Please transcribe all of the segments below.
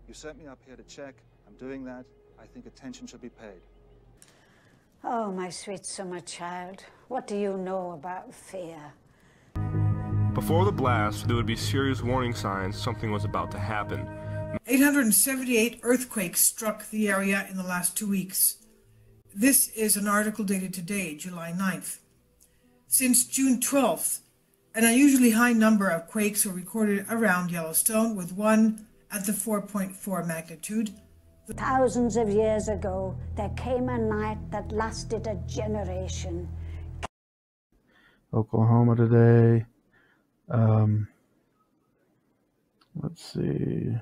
You sent me up here to check. I'm doing that. I think attention should be paid. Oh, my sweet summer child, what do you know about fear? Before the blast, there would be serious warning signs something was about to happen. 878 earthquakes struck the area in the last 2 weeks. This is an article dated today, July 9th. Since June 12th, an unusually high number of quakes were recorded around Yellowstone, with one at the 4.4 magnitude. Thousands of years ago, there came a night that lasted a generation. Oklahoma today. Let's see.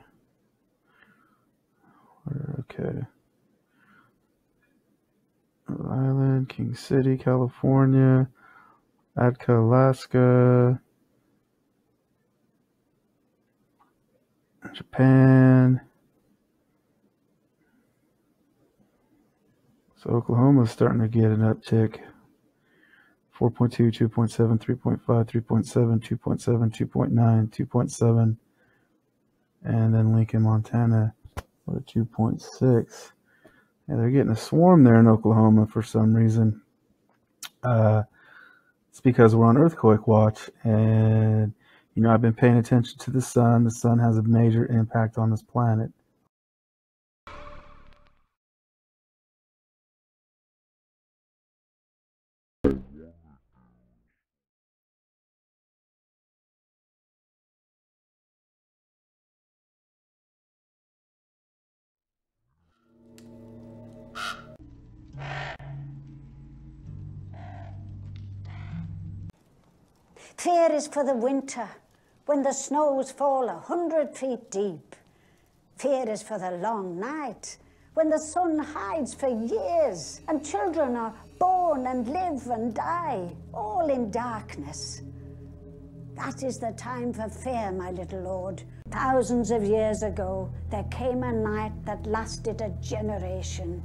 Okay. Island, King City, California, Atka, Alaska, Japan. So Oklahoma's starting to get an uptick. 4.2, 2.7, 3.5, 3.7, 2.7, 2.9, 2.7. And then Lincoln, Montana, with a 2.6. Yeah, they're getting a swarm there in Oklahoma for some reason. It's because we're on earthquake watch. And, you know, I've been paying attention to the sun. The sun has a major impact on this planet. Fear is for the winter, when the snows fall 100 feet deep. Fear is for the long night, when the sun hides for years, and children are born and live and die, all in darkness. That is the time for fear, my little lord. Thousands of years ago, there came a night that lasted a generation.